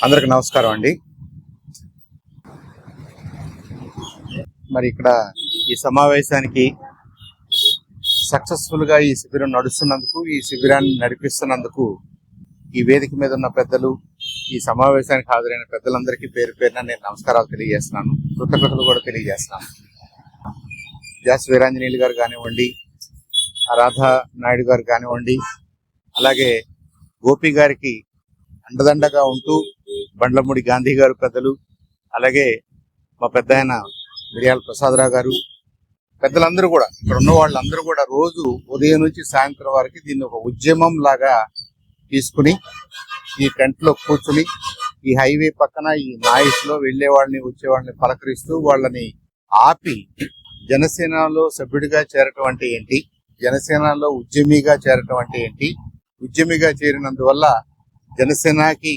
అందరికి నమస్కారం అండి. మరి ఇక్కడ ఈ సమావేశానికి సక్సెస్ఫుల్ గా ఈ శిబిరం నడుస్తున్నందుకు, ఈ శిబిరాన్ని నడిపిస్తున్నందుకు ఈ వేదిక మీద ఉన్న పెద్దలు, ఈ సమావేశానికి హాజరైన పెద్దలందరికీ పేరు పేరున నేను నమస్కారాలు తెలియజేస్తున్నాను, కృతజ్ఞతలు కూడా తెలియజేస్తున్నాను. జాస్ వీరాంజనేయులు గారు కానివ్వండి, రాధా నాయుడు గారు కానివ్వండి, అలాగే గోపి గారికి అండదండగా ఉంటూ బండ్లమూడి గాంధీ గారు పెద్దలు, అలాగే మా పెద్ద ఆయన మిరియాల ప్రసాదరావు గారు, పెద్దలందరూ కూడా, ఇక్కడ ఉన్న వాళ్ళందరూ కూడా రోజు ఉదయం నుంచి సాయంత్రం వరకు దీన్ని ఒక ఉద్యమం లాగా తీసుకుని ఈ టెంట్ లో కూర్చుని ఈ హైవే పక్కన ఈ నాయిస్ లో వెళ్లే వాళ్ళని వచ్చేవాళ్ళని పలకరిస్తూ వాళ్ళని ఆపి జనసేనలో సభ్యుడిగా చేరటం అంటే ఏంటి, జనసేనలో ఉద్యమిగా చేరటం అంటే ఏంటి, ఉద్యమిగా చేరినందువల్ల జనసేనకి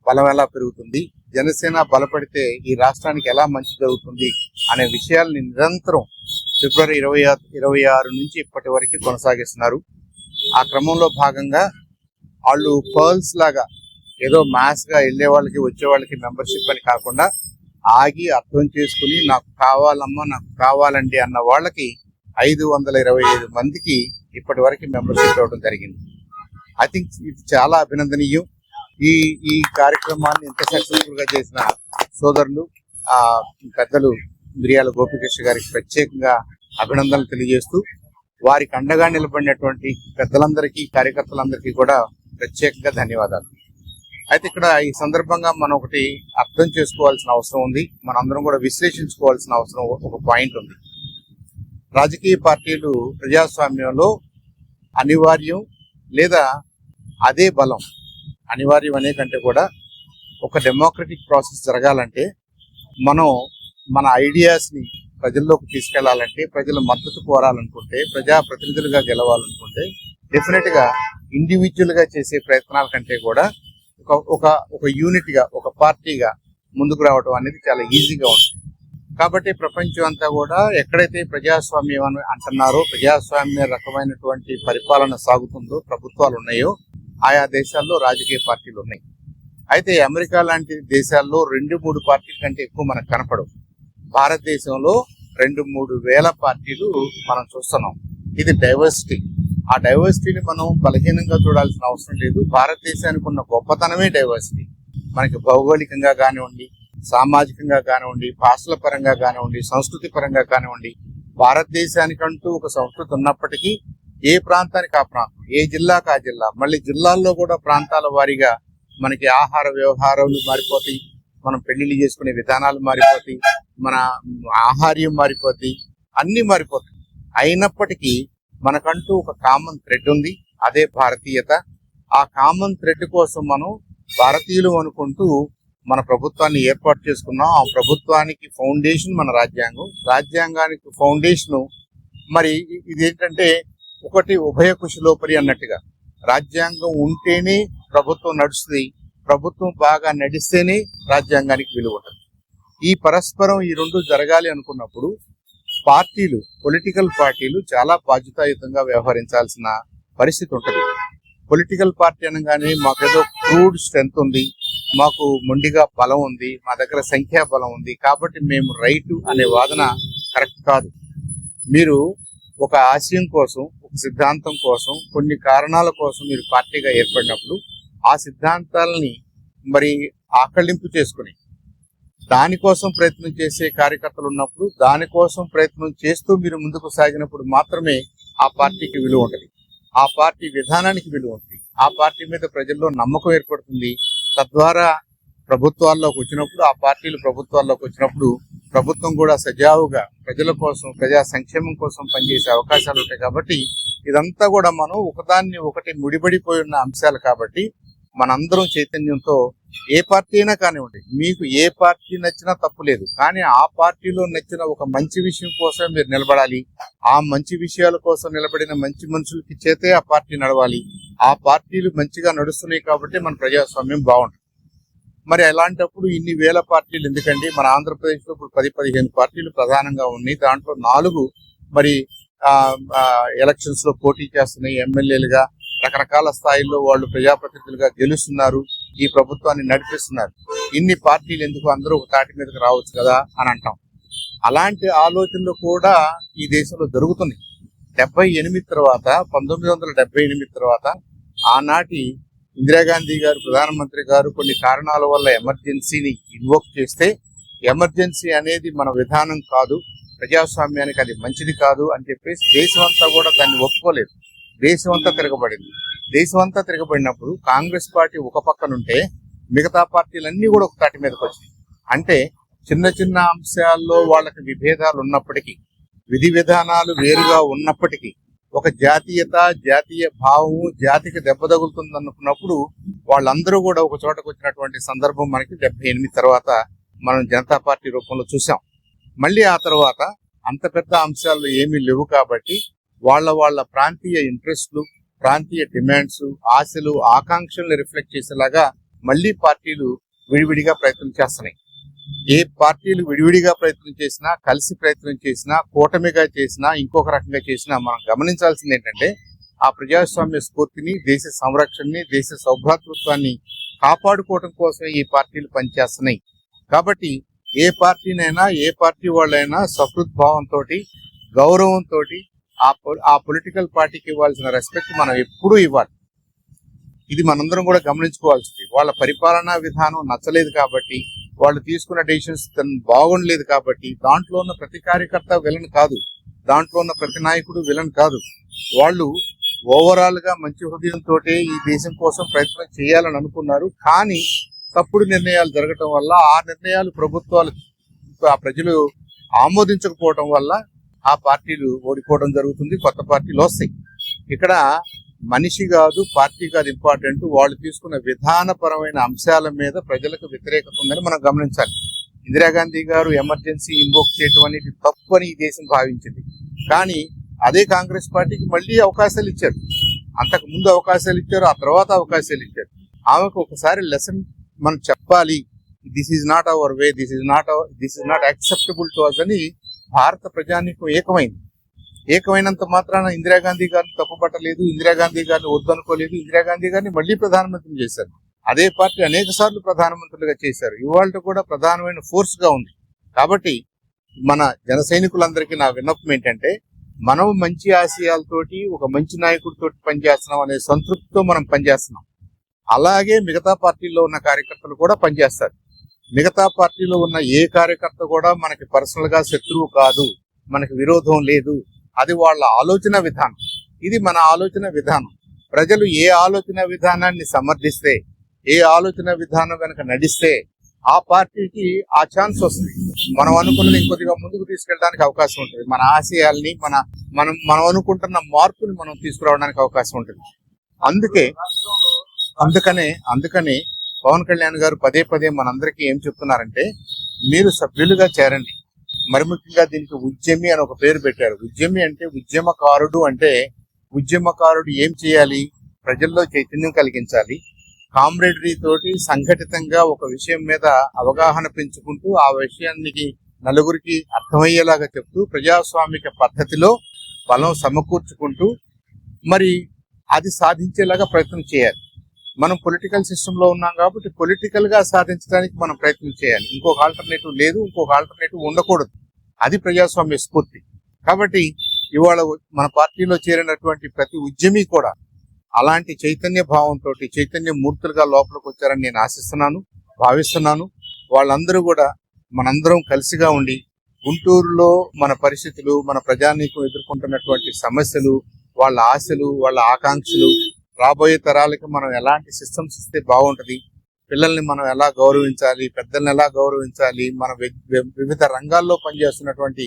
బలం ఎలా పెరుగుతుంది, జనసేన బలపడితే ఈ రాష్ట్రానికి ఎలా మంచి జరుగుతుంది అనే విషయాల్ని నిరంతరం ఫిబ్రవరి 26 నుంచి ఇప్పటి వరకు కొనసాగిస్తున్నారు. ఆ క్రమంలో భాగంగా వాళ్ళు పర్ల్స్ లాగా ఏదో మాస్ గా వెళ్లే వాళ్ళకి వచ్చే వాళ్ళకి మెంబర్షిప్ అని కాకుండా ఆగి అర్థం చేసుకుని నాకు కావాలమ్మా, నాకు కావాలండి అన్న వాళ్ళకి 525 మందికి ఇప్పటి వరకు మెంబర్షిప్ ఇవ్వడం జరిగింది. ఐ థింక్ ఇది చాలా అభినందనీయం. ఈ కార్యక్రమాన్ని ఇంత సక్సెస్ఫుల్ గా చేసిన సోదరులు పెద్దలు మిరియాల గోపికృష్ణ గారికి ప్రత్యేకంగా అభినందనలు తెలియజేస్తూ, వారికి అండగా నిలబడినటువంటి పెద్దలందరికీ, కార్యకర్తలందరికీ కూడా ప్రత్యేకంగా ధన్యవాదాలు. అయితే ఇక్కడ ఈ సందర్భంగా మనం ఒకటి అర్థం చేసుకోవాల్సిన అవసరం ఉంది, మనందరం కూడా విశ్లేషించుకోవాల్సిన అవసరం ఒక పాయింట్ ఉంది. రాజకీయ పార్టీలు ప్రజాస్వామ్యంలో అనివార్యం, లేదా అదే బలం. అనివార్యం అనే కంటే కూడా ఒక డెమోక్రటిక్ ప్రాసెస్ జరగాలంటే, మనం మన ఐడియాస్ ని ప్రజల్లోకి తీసుకెళ్లాలంటే, ప్రజల మద్దతు కోరాలనుకుంటే, ప్రజాప్రతినిధులుగా గెలవాలనుకుంటే డెఫినెట్ గా ఇండివిజువల్ గా చేసే ప్రయత్నాల కంటే కూడా ఒక యూనిట్ గా, ఒక పార్టీగా ముందుకు రావడం అనేది చాలా ఈజీగా ఉంటుంది. కాబట్టి ప్రపంచం అంతా కూడా ఎక్కడైతే ప్రజాస్వామ్యం అని అంటున్నారో, ప్రజాస్వామ్య రకమైనటువంటి పరిపాలన సాగుతుందో, ప్రభుత్వాలు ఉన్నాయో, ఆయా దేశాల్లో రాజకీయ పార్టీలు ఉన్నాయి. అయితే అమెరికా లాంటి దేశాల్లో 2-3 పార్టీల కంటే ఎక్కువ మనకు కనపడవు. భారతదేశంలో 2-3 వేల పార్టీలు మనం చూస్తున్నాం. ఇది డైవర్సిటీ. ఆ డైవర్సిటీని మనం బలహీనంగా చూడాల్సిన అవసరం లేదు. భారతదేశానికి ఉన్న గొప్పతనమే డైవర్సిటీ. మనకి భౌగోళికంగా కానివ్వండి, సామాజికంగా కానివ్వండి, భాషల పరంగా కానివ్వండి, సంస్కృతి పరంగా కానివ్వండి, భారతదేశానికంటూ ఒక సంస్కృతి ఉన్నప్పటికీ ఏ ప్రాంతానికి ఆ ప్రాంతం, ఏ జిల్లాకు ఆ జిల్లా, మళ్ళీ జిల్లాల్లో కూడా ప్రాంతాల వారీగా మనకి ఆహార వ్యవహారాలు మారిపోతాయి, మనం పెళ్లిళ్ళు చేసుకునే విధానాలు మారిపోతాయి, మన ఆహార్యం మారిపోతాయి, అన్ని మారిపోతాయి. అయినప్పటికీ మనకంటూ ఒక కామన్ థ్రెడ్ ఉంది, అదే భారతీయత. ఆ కామన్ థ్రెడ్ కోసం మనం భారతీయులు అనుకుంటూ మన ప్రభుత్వాన్ని ఏర్పాటు చేసుకున్నాం. ఆ ప్రభుత్వానికి ఫౌండేషన్ మన రాజ్యాంగం, రాజ్యాంగానికి ఫౌండేషన్ మరి ఇదేంటంటే ఒకటి ఉభయ కుశలోపరి అన్నట్టుగా, రాజ్యాంగం ఉంటేనే ప్రభుత్వం నడుస్తుంది, ప్రభుత్వం బాగా నడిస్తేనే రాజ్యాంగానికి విలువ ఉంటుంది. ఈ పరస్పరం ఈ రెండు జరగాలి అనుకున్నప్పుడు పార్టీలు, పొలిటికల్ పార్టీలు చాలా బాధ్యతాయుతంగా వ్యవహరించాల్సిన పరిస్థితి ఉంటుంది. పొలిటికల్ పార్టీ అనగానే మాకేదో క్రూడ్ స్ట్రెంత్ ఉంది, మాకు మొండిగా బలం ఉంది, మా దగ్గర సంఖ్యా బలం ఉంది కాబట్టి మేము రైటు అనే వాదన కరెక్ట్ కాదు. మీరు ఒక ఆశయం కోసం, ఒక సిద్ధాంతం కోసం, కొన్ని కారణాల కోసం మీరు పార్టీగా ఏర్పడినప్పుడు ఆ సిద్ధాంతాలని మరి ఆకళింపు చేసుకుని దానికోసం ప్రయత్నం చేసే కార్యకర్తలు ఉన్నప్పుడు, దానికోసం ప్రయత్నం చేస్తూ మీరు ముందుకు సాగినప్పుడు మాత్రమే ఆ పార్టీకి విలువ ఉంటుంది, ఆ పార్టీ విధానానికి విలువ ఉంటుంది, ఆ పార్టీ మీద ప్రజల్లో నమ్మకం ఏర్పడుతుంది. తద్వారా ప్రభుత్వాల్లోకి వచ్చినప్పుడు, ఆ పార్టీలు ప్రభుత్వాల్లోకి వచ్చినప్పుడు ప్రభుత్వం కూడా సజావుగా ప్రజల కోసం, ప్రజా సంక్షేమం కోసం పనిచేసే అవకాశాలు ఉంటాయి. కాబట్టి ఇదంతా కూడా మనం ఒకదాన్ని ఒకటి ముడిపడిపోయి ఉన్న అంశాలు. కాబట్టి మనందరం చైతన్యంతో ఏ పార్టీ అయినా కానివ్వండి, మీకు ఏ పార్టీ నచ్చినా తప్పు లేదు, కానీ ఆ పార్టీలో నచ్చిన ఒక మంచి విషయం కోసం మీరు నిలబడాలి. ఆ మంచి విషయాల కోసం నిలబడిన మంచి మనుషులకి చేతే ఆ పార్టీ నడవాలి. ఆ పార్టీలు మంచిగా నడుస్తున్నాయి కాబట్టి మన ప్రజాస్వామ్యం బాగుంటుంది. మరి అలాంటప్పుడు ఇన్ని వేల పార్టీలు ఎందుకండి? మన ఆంధ్రప్రదేశ్ లో ఇప్పుడు 10-15 పార్టీలు ప్రధానంగా ఉన్నాయి. దాంట్లో 4 మరి ఎలక్షన్స్ లో పోటీ చేస్తున్నాయి, ఎమ్మెల్యేలుగా రకరకాల స్థాయిల్లో వాళ్ళు ప్రజాప్రతినిధులుగా గెలుస్తున్నారు. ఈ ప్రభుత్వాన్ని నడిపిస్తున్నారు. ఇన్ని పార్టీలు ఎందుకు, అందరూ ఒక తాటి మీదకి రావచ్చు కదా అని అంటాం. అలాంటి ఆలోచనలు కూడా ఈ దేశంలో జరుగుతున్నాయి. 78 తర్వాత 1978 తర్వాత ఆనాటి ఇందిరాగాంధీ గారు, ప్రధానమంత్రి గారు కొన్ని కారణాల వల్ల ఎమర్జెన్సీని ఇన్వోక్ చేస్తే, ఎమర్జెన్సీ అనేది మన విధానం కాదు, ప్రజాస్వామ్యానికి అది మంచిది కాదు అని చెప్పేసి దేశం అంతా కూడా దాన్ని ఒప్పుకోలేదు. దేశం అంతా తిరగబడింది. దేశం అంతా తిరగబడినప్పుడు కాంగ్రెస్ పార్టీ ఒక పక్కనుంటే మిగతా పార్టీలన్నీ కూడా ఒక తాటి మీదకి వచ్చినాయి. అంటే చిన్న చిన్న అంశాల్లో వాళ్ళకి విభేదాలు ఉన్నప్పటికీ, విధి విధానాలు వేరుగా ఉన్నప్పటికీ, ఒక జాతీయత, జాతీయ భావము, జాతికి దెబ్బ తగులుతుంది అనుకున్నప్పుడు వాళ్ళందరూ కూడా ఒక చోటకు వచ్చినటువంటి సందర్భం మనకి 78 తర్వాత మనం జనతా పార్టీ రూపంలో చూసాం. మళ్ళీ ఆ తర్వాత అంత పెద్ద అంశాలు ఏమీ లేవు కాబట్టి వాళ్ళ ప్రాంతీయ ఇంట్రెస్ట్లు, ప్రాంతీయ డిమాండ్స్, ఆశలు, ఆకాంక్షలను రిఫ్లెక్ట్ చేసేలాగా మళ్ళీ పార్టీలు విడివిడిగా ప్రయత్నం చేస్తున్నాయి. ఏ పార్టీలు విడివిడిగా ప్రయత్నం చేసినా, కలిసి ప్రయత్నం చేసినా, కూటమిగా చేసినా, ఇంకొక రకంగా చేసినా మనం గమనించాల్సింది ఏంటంటే ఆ ప్రజాస్వామ్య స్ఫూర్తిని, దేశ సంరక్షణని, దేశ సౌభ్రాతృత్వాన్ని కాపాడుకోవడం కోసమే ఈ పార్టీలు పనిచేస్తున్నాయి. కాబట్టి ఏ పార్టీనైనా, ఏ పార్టీ వాళ్ళైనా సహృద్భావంతో, గౌరవంతో ఆ పొలిటికల్ పార్టీకి ఇవ్వాల్సిన రెస్పెక్ట్ మనం ఎప్పుడూ ఇవ్వాలి. ఇది మనందరం కూడా గమనించుకోవాల్సింది. వాళ్ళ పరిపాలనా విధానం నచ్చలేదు కాబట్టి, వాళ్ళు తీసుకున్న డెసిషన్స్ బాగుండలేదు కాబట్టి దాంట్లో ఉన్న ప్రతి కార్యకర్త విలన్ కాదు, దాంట్లో ఉన్న ప్రతి నాయకుడు విలన్ కాదు. వాళ్ళు ఓవరాల్ గా మంచి హృదయంతో ఈ దేశం కోసం ప్రయత్నం చేయాలని అనుకున్నారు. కానీ తప్పుడు నిర్ణయాలు జరగటం వల్ల, ఆ నిర్ణయాలు ప్రభుత్వాలు, ఆ ప్రజలు ఆమోదించకపోవటం వల్ల ఆ పార్టీలు ఓడిపోవడం జరుగుతుంది, కొత్త పార్టీలు వస్తాయి. ఇక్కడ మనిషి కాదు, పార్టీ కాదు ఇంపార్టెంట్, వాళ్ళు తీసుకున్న విధానపరమైన అంశాల మీద ప్రజలకు వ్యతిరేకత ఉందని మనం గమనించాలి. ఇందిరాగాంధీ గారు ఎమర్జెన్సీ ఇన్వోక్ చేయటం అనేది తప్పు అని ఈ దేశం భావించింది. కానీ అదే కాంగ్రెస్ పార్టీకి మళ్ళీ అవకాశాలు ఇచ్చారు. అంతకు ముందు అవకాశాలు ఇచ్చారు, ఆ తర్వాత అవకాశాలు ఇచ్చారు. ఆమెకు ఒకసారి లెసన్ మనం చెప్పాలి, this is not our way, this is not acceptable to us అని భారత ప్రజానీకం ఏకమైంది. ఏకమైనంత మాత్రాన ఇందిరాగాంధీ గారిని తప్పుపట్టలేదు, ఇందిరాగాంధీ గారిని వద్దనుకోలేదు. ఇందిరాగాంధీ గారిని మళ్లీ ప్రధానమంత్రిని చేశారు. అదే పార్టీ అనేక సార్లు ప్రధానమంత్రులుగా చేశారు. ఇవాళ కూడా ప్రధానమైన ఫోర్స్ గా ఉంది. కాబట్టి మన జన సైనికులందరికీ నా విన్నపం ఏంటంటే, మనం మంచి ఆశయాలతోటి, ఒక మంచి నాయకుడితో పనిచేస్తున్నాం అనే సంతృప్తితో మనం పనిచేస్తున్నాం. అలాగే మిగతా పార్టీల్లో ఉన్న కార్యకర్తలు కూడా పనిచేస్తారు. మిగతా పార్టీలో ఉన్న ఏ కార్యకర్త కూడా మనకి పర్సనల్ గా శత్రువు కాదు, మనకి విరోధం లేదు. అది వాళ్ళ ఆలోచన విధానం, ఇది మన ఆలోచన విధానం. ప్రజలు ఏ ఆలోచన విధానాన్ని సమర్థిస్తే, ఏ ఆలోచన విధానం వెనక నడిస్తే ఆ పార్టీకి ఆ ఛాన్స్ వస్తుంది. మనం అనుకున్నది ఇంకొద్దిగా ముందుకు తీసుకెళ్ళడానికి అవకాశం ఉంటుంది. మన ఆశయాల్ని, మనం అనుకుంటున్న మార్పుని మనం తీసుకురావడానికి అవకాశం ఉంటుంది. అందుకనే పవన్ కళ్యాణ్ గారు పదే పదే మనందరికీ ఏం చెప్తున్నారంటే, మీరు సభ్యులుగా చేరండి. మరి ముఖ్యంగా దీనికి ఉద్యమి అని ఒక పేరు పెట్టారు. ఉద్యమి అంటే ఉద్యమకారుడు. అంటే ఉద్యమకారుడు ఏం చేయాలి? ప్రజల్లో చైతన్యం కలిగించాలి. కామ్రేడరీ తోటి సంఘటితంగా ఒక విషయం మీద అవగాహన పెంచుకుంటూ, ఆ విషయానికి నలుగురికి అర్థమయ్యేలాగా చెప్తూ, ప్రజాస్వామిక పద్ధతిలో బలం సమకూర్చుకుంటూ మరి అది సాధించేలాగా ప్రయత్నం చేయాలి. మనం పొలిటికల్ సిస్టమ్ లో ఉన్నాం కాబట్టి పొలిటికల్ గా సాధించడానికి మనం ప్రయత్నం చేయాలి. ఇంకొక ఆల్టర్నేటివ్ లేదు, ఇంకొక ఆల్టర్నేటివ్ ఉండకూడదు. అది ప్రజాస్వామ్య స్ఫూర్తి. కాబట్టి ఇవాళ మన పార్టీలో చేరినటువంటి ప్రతి ఉద్యమి కూడా అలాంటి చైతన్య భావంతో, చైతన్య మూర్తులుగా లోపలికి వచ్చారని నేను ఆశిస్తున్నాను, భావిస్తున్నాను. వాళ్ళందరూ కూడా మనందరం కలిసిగా ఉండి, గుంటూరులో మన పరిస్థితులు, మన ప్రజానీకం ఎదుర్కొంటున్నటువంటి సమస్యలు, వాళ్ళ ఆశలు, వాళ్ళ ఆకాంక్షలు, రాబోయే తరాలకి మనం ఎలాంటి సిస్టమ్స్ ఇస్తే బాగుంటది, పిల్లల్ని మనం ఎలా గౌరవించాలి, పెద్దల్ని ఎలా గౌరవించాలి, మన వివిధ రంగాల్లో పనిచేస్తున్నటువంటి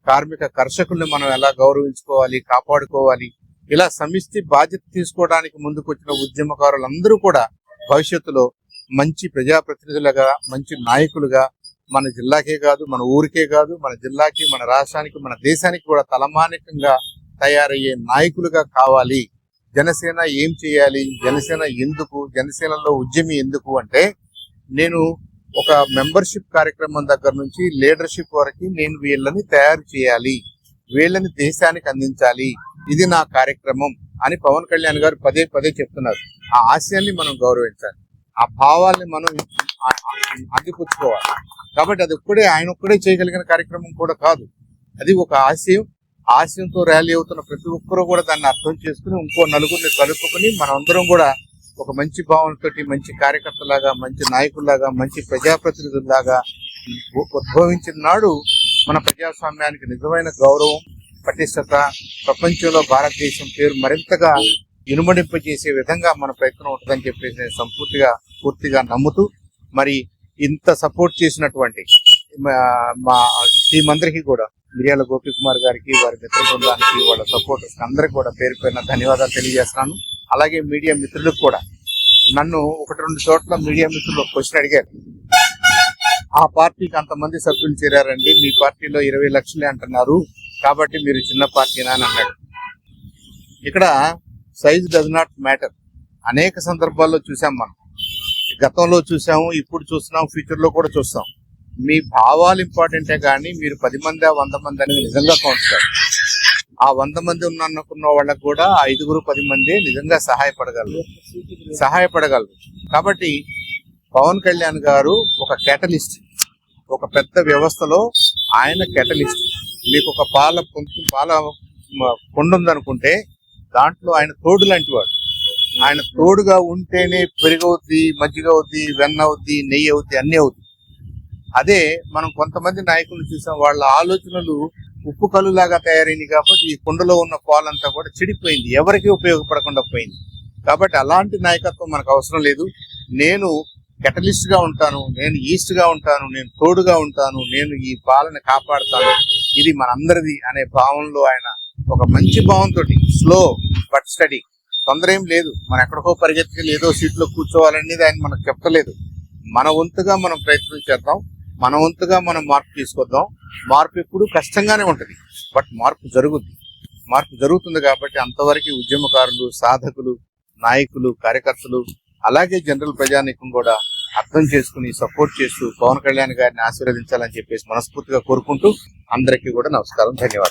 కార్మిక కర్షకుల్ని మనం ఎలా గౌరవించుకోవాలి, కాపాడుకోవాలి, ఇలా సమిష్టి బాధ్యత తీసుకోవడానికి ముందుకొచ్చిన ఉద్యమకారులందరూ కూడా భవిష్యత్తులో మంచి ప్రజాప్రతినిధులుగా, మంచి నాయకులుగా, మన జిల్లాకే కాదు, మన ఊరికే కాదు, మన జిల్లాకి, మన రాష్ట్రానికి, మన దేశానికి కూడా తలమానికంగా తయారయ్యే నాయకులుగా కావాలి. జనసేన ఏం చేయాలి, జనసేన ఎందుకు, జనసేనలో ఉద్యమి ఎందుకు అంటే, నేను ఒక మెంబర్షిప్ కార్యక్రమం దగ్గర నుంచి లీడర్షిప్ వరకు నేను వీళ్ళని తయారు చేయాలి, వీళ్ళని దేశానికి అందించాలి, ఇది నా కార్యక్రమం అని పవన్ కళ్యాణ్ గారు పదే పదే చెప్తున్నారు. ఆ ఆశయాన్ని మనం గౌరవించాలి. ఆ భావాల్ని మనం అందిపుచ్చుకోవాలి. కాబట్టి అది ఆయన ఒక్కడే చేయగలిగిన కార్యక్రమం కూడా కాదు. అది ఒక ఆశయంతో ర్యాలీ అవుతున్న ప్రతి ఒక్కరూ కూడా దాన్ని అర్థం చేసుకుని ఇంకో నలుగురిని కలుపుకొని మనందరం కూడా ఒక మంచి భావనతోటి, మంచి కార్యకర్తలాగా, మంచి నాయకుల్లాగా, మంచి ప్రజాప్రతినిధుల్లాగా ఉద్భవించిన నాడు మన ప్రజాస్వామ్యానికి నిజమైన గౌరవం, పటిష్టత, ప్రపంచంలో భారతదేశం పేరు మరింతగా ఇనుమడింపజేసే విధంగా మన ప్రయత్నం ఉంటుందని చెప్పేసి నేను పూర్తిగా నమ్ముతూ, మరి ఇంత సపోర్ట్ చేసినటువంటి మా టీం అందరికీ కూడా, మిర్యాల గోపీకుమార్ గారికి, వారి మిత్ర బృందానికి, వాళ్ళ సపోర్టర్స్ అందరికీ కూడా పేరు పేరున ధన్యవాదాలు తెలియజేస్తున్నాను. అలాగే మీడియా మిత్రులకు కూడా, నన్ను 1-2 చోట్ల మీడియా మిత్రులు క్వశ్చన్ అడిగారు, ఆ పార్టీకి అంతమంది సభ్యులు చేరారండి, మీ పార్టీలో 20 లక్షలే అంటున్నారు, కాబట్టి మీరు చిన్న పార్టీనా అని అన్నాడు. ఇక్కడ సైజ్ డస్ నాట్ మ్యాటర్. అనేక సందర్భాల్లో చూసాం, మనం గతంలో చూసాము, ఇప్పుడు చూస్తున్నాం, ఫ్యూచర్ లో కూడా చూస్తాం. మీ భావాలు ఇంపార్టెంటే కానీ మీరు 10 మంది 100 మంది అనేది నిజంగా కౌంట్ కాదు. ఆ 100 మంది అనుకున్న వాళ్ళకు కూడా 5-10 మంది నిజంగా సహాయపడగలరు. కాబట్టి పవన్ కళ్యాణ్ గారు ఒక కేటలిస్ట్, ఒక పెద్ద వ్యవస్థలో ఆయన కేటలిస్ట్. మీకు ఒక పాల కొండ ఉందనుకుంటే దాంట్లో ఆయన తోడు లాంటి వాడు. ఆయన తోడుగా ఉంటేనే పెరుగవుద్ది, మజ్జిగ అవుద్ది, వెన్న అవుద్ది, నెయ్యి అవుద్ది, అన్ని అవుద్ది. అదే మనం కొంతమంది నాయకులను చూసాం, వాళ్ళ ఆలోచనలు ఉప్పు కలులాగా తయారైంది కాబట్టి ఈ కుండలో ఉన్న పాలంతా కూడా చెడిపోయింది, ఎవరికి ఉపయోగపడకుండా పోయింది. కాబట్టి అలాంటి నాయకత్వం మనకు అవసరం లేదు. నేను కెటలిస్ట్ గా ఉంటాను, నేను ఈస్ట్ గా ఉంటాను, నేను తోడుగా ఉంటాను, నేను ఈ పాలని కాపాడుతాను, ఇది మనందరిది అనే భావంలో ఆయన ఒక మంచి భావంతో, స్లో బట్ స్టడీ, తొందర ఏం లేదు, మనం ఎక్కడికో పరిగెత్తుకెళ్ళి ఏదో సీట్లో కూర్చోవాలనేది ఆయన మనకు చెప్పలేదు. మన వంతుగా మనం ప్రయత్నం చేద్దాం, మన వంతుగా మనం మార్పు తీసుకొద్దాం. మార్పు ఎప్పుడు కష్టంగానే ఉంటది, బట్ మార్పు జరుగుతుంది. కాబట్టి అంతవరకు ఉద్యమకారులు, సాధకులు, నాయకులు, కార్యకర్తలు, అలాగే జనరల్ ప్రజానీకం కూడా అర్థం చేసుకుని సపోర్ట్ చేస్తూ పవన్ కళ్యాణ్ గారిని ఆశీర్వదించాలని చెప్పేసి మనస్ఫూర్తిగా కోరుకుంటూ అందరికీ కూడా నమస్కారం, ధన్యవాదాలు.